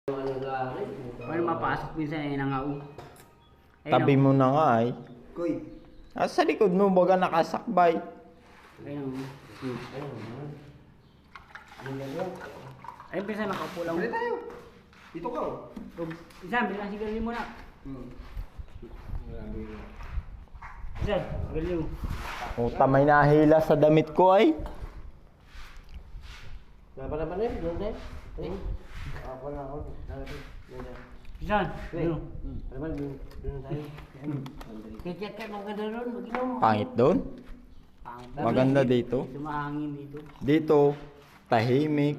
Paano mapasok minsan ay nangao? Tabi mo na nga ay. Kuy. Sa likod mo baga nakasakbay. Ayun. Ayun, pinsan nakaupo lang. Bili tayo. Dito ka. Pinsan, bilang sigarilyo mo na. Pinsan, sigarilyo. Puta, may nahila sa damit ko ay. Laban yun, doon tayo. Ako na ako. Pinsan, ano? Laban, doon tayo. Kaya maganda ron, mag-inom. Pangit doon. Maganda dito. Dumahangin dito. Dito, tahimik.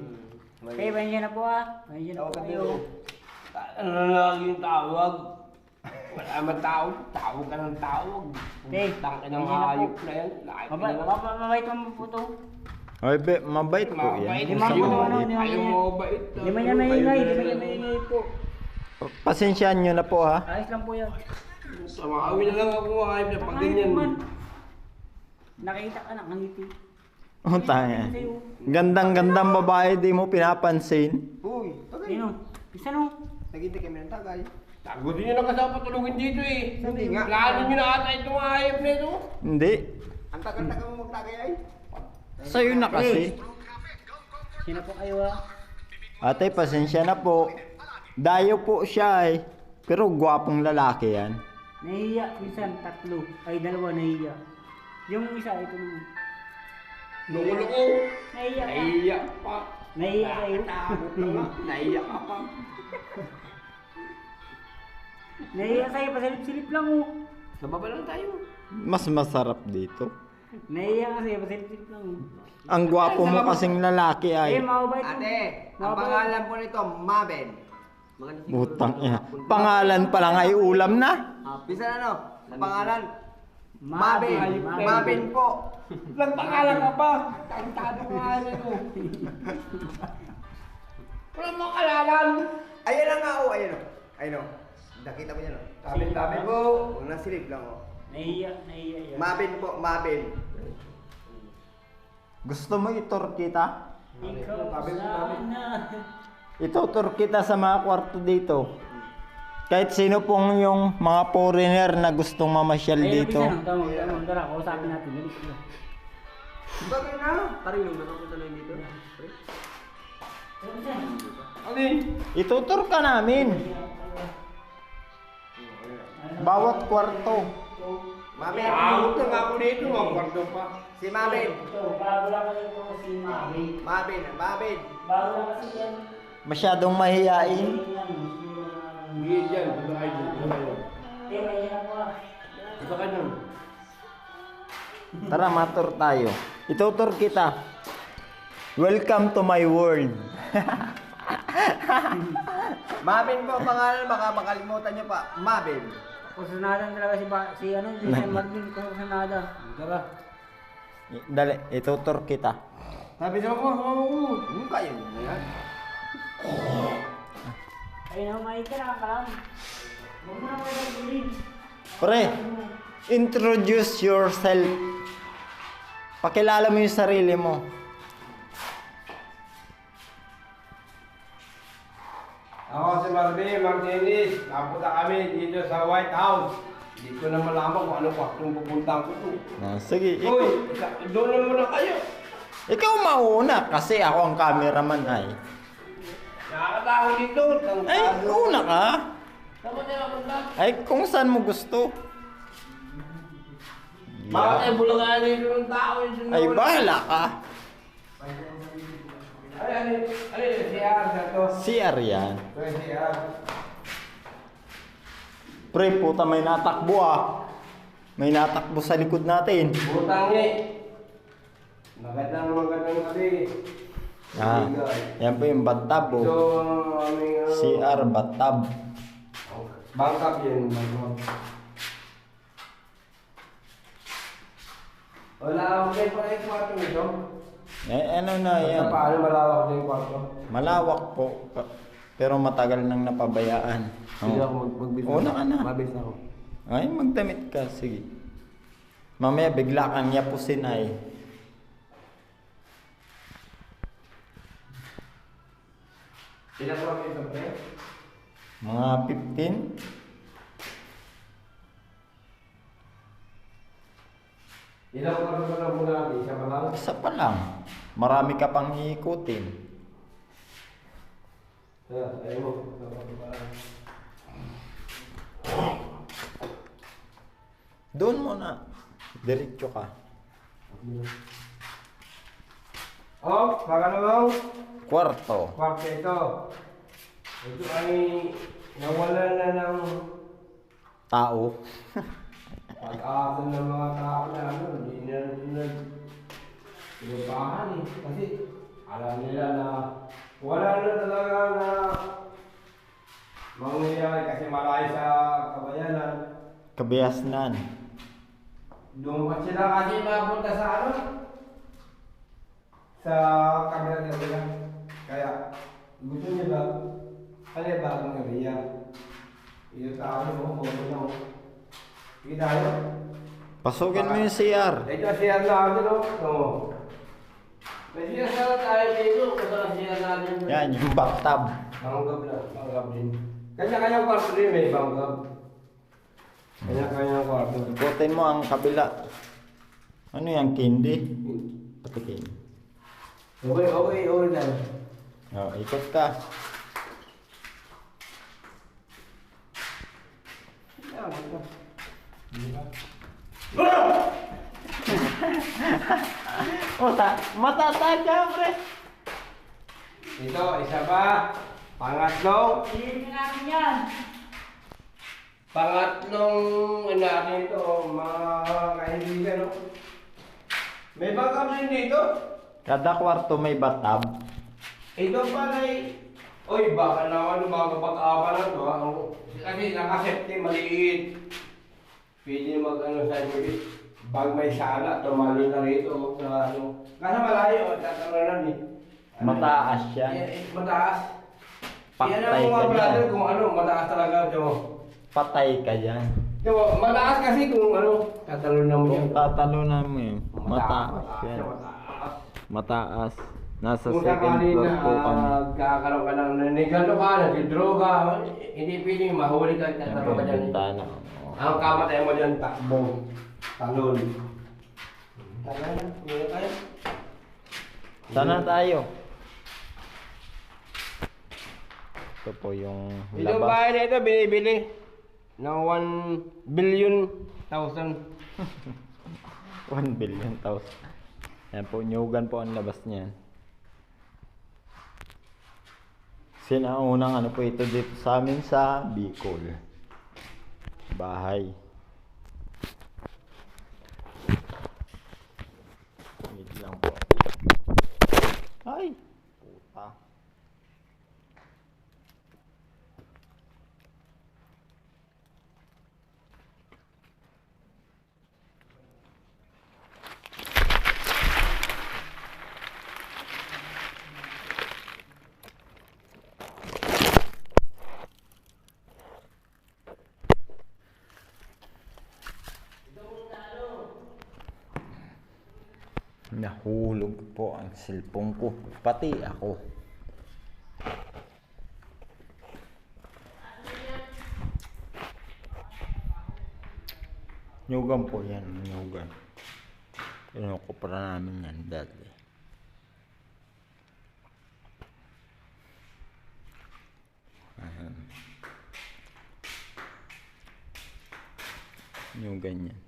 Okay, bayan na po Bayan na po kayo. Ano na lang yung tawag? Wala naman tawag. Tawag ka ng tawag. Okay. Tangin ng hayop na yan. Mabait mo po to. Ay, mabait po yan. Mabait. Di man po, ano, di man Ayaw yan. mo bait. Di man yan maingay, di man yan maingay po. Pasensyaan nyo na po ha. Ayos lang po yan. Samaawin na lang ako hayop na pag Nakahit ganyan. naman. Nakita ka na, ngiti. Oh, tanga. Gandang-gandang babae, di mo pinapansin. Uy, tagay. Sino? Pinsan o? Naghintay kami ng tagay. Tagutin nyo na kasama patulungin dito eh. Hindi nga. Plano nyo na ata itong hayop na ito. Hindi. Ang tagal-tagal mo magtagay ay. Sa'yo na kasi. Sino po kayo Ate, pasensya na po. Dayo po siya ay. Pero gwapong lalaki yan. Nahiya, minsan tatlo. Ay, dalawa nahiya. Yung isa, ito naman. Loko-loko. Nahiya ka. Naiyak pa. Nahiya kayo. Takot na nga. Naiyak ka pa. Nahiya kayo, pasilip-silip lang o. Sa baba lang tayo. Mas masarap dito. Nahiya kasi, pasilip-silip lang o. Ang gwapo mo kasing lalaki Eh, ay. mababait mo. Ate, ang Mababait. pangalan po nito, Maben. Butang ina. Pangalan pa lang ay ulam na. Bisan ano? Ang pangalan? Mabin. Maben. Maben po. Nagpangalan ka pa. Tantado nga ito. Wala mo kalalan. Ayan na nga o, ayan o. Ayun o. Nakita mo yan o. Tabi po. Huwag nasilip lang o. Nahiya yan. Maben po, Maben. Gusto mo itur kita? Ikaw Tabi mo, sana. Itutur kita sa mga kwarto dito. Kahit sino pong yung mga foreigner na gustong mamasyal dito. Ayun, pinsan. Tara, kausapin natin. Dali ko. Bagay na. Tarilong nakapunta na dito. Pinsan. Alin? Itutur ka namin. Bawat kwarto. Maben. Out na nga ako dito. Mga kwarto pa. Si Maben. Ito, bago lang kasi ito si Mabin. Maben. Maben. Bago lang kasi yan. Masyadong mahiyain. Hindi dyan. Ito kayo dyan. Eh, nahiya po Ito kayo dyan. Tara, matur tayo. Itutur kita. Welcome to my world. Maben po ang pangalan. Baka makalimutan nyo pa. Maben. Kusunadan talaga si Marvin. Kusunada. Tara. Dali, itutur kita. Sabi sa ako. Ano kayo? Ayan. Ay, naman ka na lang. Huwag mo na kayo nagulin. Pre, introduce yourself. Pakilala mo yung sarili mo. Ako si Marvin Martinez. Napunta kami dito sa White House. Hindi ko na malaman kung ano kwartong pupuntahan ko to. Sige, Uy, doon na muna kayo. ikaw mauna kasi ako ang cameraman ay. Nakakatawa dito. Ay, una ka. Saan na napunta? Ay, kung saan mo gusto. Bakit ay bulagaan dito ng tao? Ay, bahala ka. Ay, CR sa to. CR yan. CR. Pre, puta may natakbo ah. May natakbo sa likod natin. Butang magandang kasi. Ah, yan po yung bathtub So, oh. CR bathtub. Bangkap yun. Bangkap. Wala akong kayo pa yung kwarto nito. Ano na yan? Paano malawak na yung kwarto? Malawak po. Pero matagal nang napabayaan. Sige ako mag-business. Una ka na. Mabis ako. Ay, magdamit ka. Sige. Mamaya bigla kang yapusin ay. Ilang kwarto ito, pre? Mga 15. Ilang kwarto pa na muna natin? Isa pa lang? Isa pa lang. Marami ka pang iikutin. Ayaw mo. Ilang kwarto pa lang. Doon muna. Diretso ka. Oh, baka naman. Kwarto. Kwarto ito. Ito ay nawala na ng Tao. pag-asa ng mga tao na ano, hindi na pinupahan eh. Kasi alam nila na wala na talaga na mangyayari kasi malayo sa kabayanan. Kabayasnan. Lumat sila kasi mapunta sa ano? Sa kabila nila. Kaya gusto nila ano yung bagong area. Yung tao mo, mo. Sige tayo. Pasukin mo yung CR. Ito siya natin, no? Oo. May siya sa tayo dito, kasama siya natin. Yan, yung bathtub. Banggab na, banggab din. Kanya-kanyang kwarto rin, may banggab. Kanya-kanyang kwarto. Ikutin mo ang kabila. Ano yan, candy? Patikin. Okay tayo. Oh, ikot ka. Matatag pre. Ito, isa pa. Pangatlong. Hindi namin yan. Pangatlong natin to, mga kaibigan, no? May banggab din dito. Kada kwarto may bathtub. Ito pala oy, baka naman makapag-apa lang to. Kasi nakasepte, maliit. Pwede mag-ano sa inyo. Pag may sala, tumali na rito. Sa ano. Kasi malayo, tatalanan eh. Mataas yan. Mataas. Patay Yan ang mga ka brother dyan. kung ano, mataas talaga ito. Patay ka dyan. Diba, mataas kasi kung ano, tatalanan mo yan. Kung tatalunan mo yun, mataas yan. Mataas. Mataas. Nasa Kung second sakali floor na po kami. kakaroon ka ng nanigano ka, nagdidroga, hindi pwedeng mahuli ka, tatalo ka dyan. Bintana. Ang kamatay mo dyan, takbo, talon. Tara na, muna tayo. Sana tayo. Ito po yung Itong labas. bahay na ito, binibili ng 1 billion thousand. 1 billion thousand. Yan po, nyugan po ang labas niyan. Sinaunang ano po ito dito sa amin sa Bicol. Bahay. Wait lang po. Ay! Puta. Nahulog po ang cellphone ko. Pati ako. Nyugan po yan. Nyugan. Pinukupra namin yan dati. Ayan. Nyugan yan.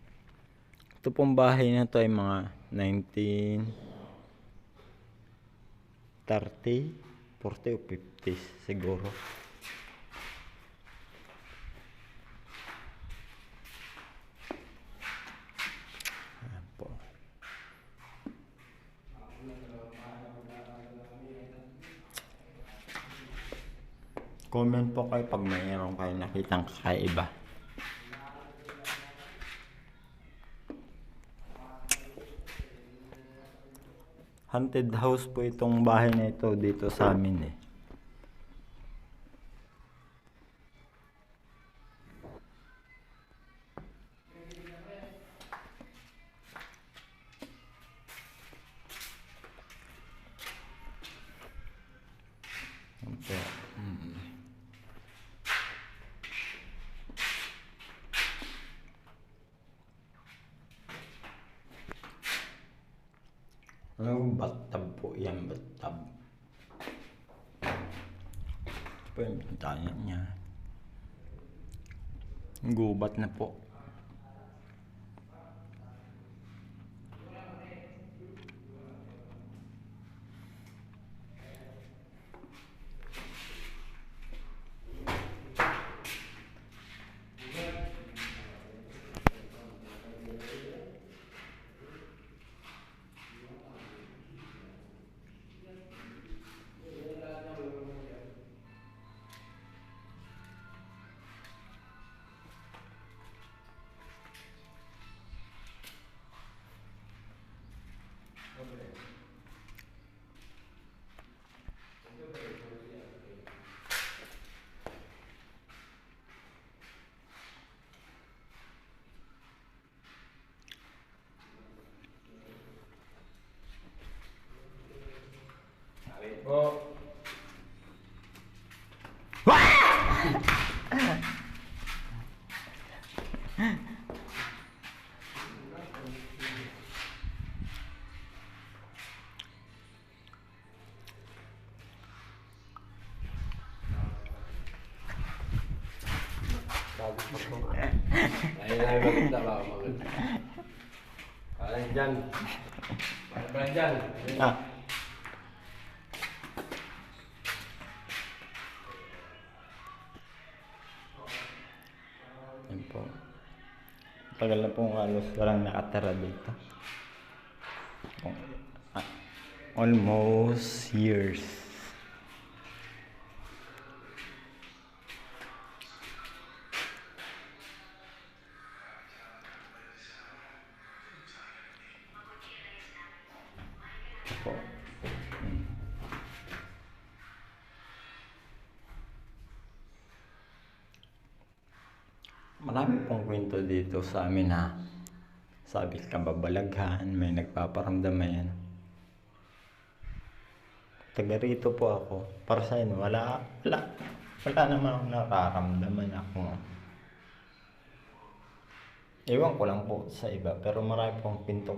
Ito pong bahay na to ay mga 1930, 40 o 50s siguro. Ayan po. Comment po kayo pag mayroon kayo nakitang kakaiba. Haunted house po itong bahay na ito dito sa amin eh. Ayan po. Ano, bathtub po yan, bathtub. Ito po yung bintana niya. Gubat na po. Po. Ayun na yung maganda ba? Maganda. Parang dyan. Parang dyan. Ah. Yan po. Tagal na pong halos walang nakatira dito. Almost years. Po. Marami pong kwento dito sa amin ha. Sabi kababalaghan, may nagpaparamdaman. Taga rito po ako. Para sa inyo, wala naman akong nararamdaman ako. Ewan ko lang po sa iba, pero marami pong kwento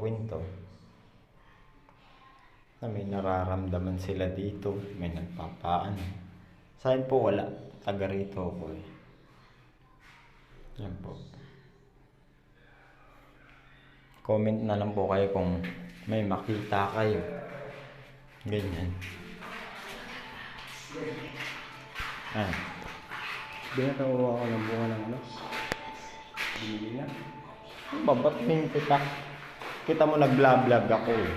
na may nararamdaman sila dito, may nagpapaano. Sa akin po wala, taga rito ako eh. Yan po. Comment na lang po kayo kung may makita kayo. Ganyan. Ah. Binatawa ako ng bunga ng ano? Binili na. Babating kita. Kita mo nag-vlog ako eh.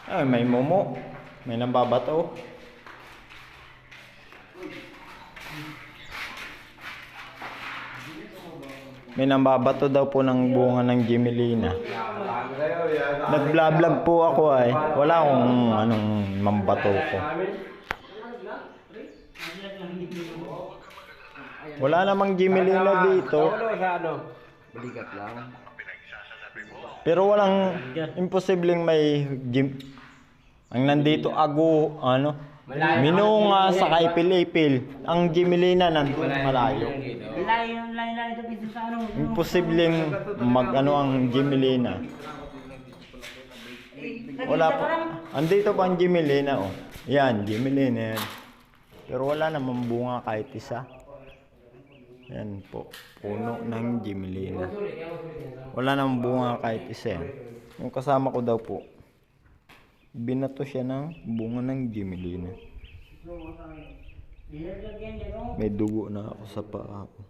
Ay, may momo. May nambabato. May nambabato daw po ng bunga ng Gemelina. Nag-vlog po ako ay. Wala akong anong mambato ko. Wala namang Gemelina dito. Balikat lang. Pero walang imposibleng may ang nandito Minunga sa kay Pilipil. Ang Gemelina nandun malayo. Layo ito dito sa ano. Imposibleng ang Gemelina. Wala po. Andito pa ang Gemelina oh. Yan, Gemelina yan. Pero wala namang bunga kahit isa. Yan po. Puno ng Gemelina. Wala namang bunga kahit isa yan. Yung kasama ko daw po. Binato siya ng bunga ng Gemelina. May dugo na ako sa paa ko.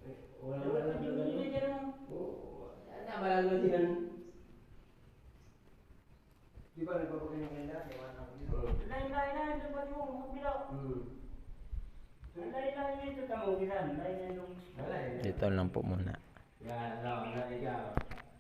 Dito lang po muna.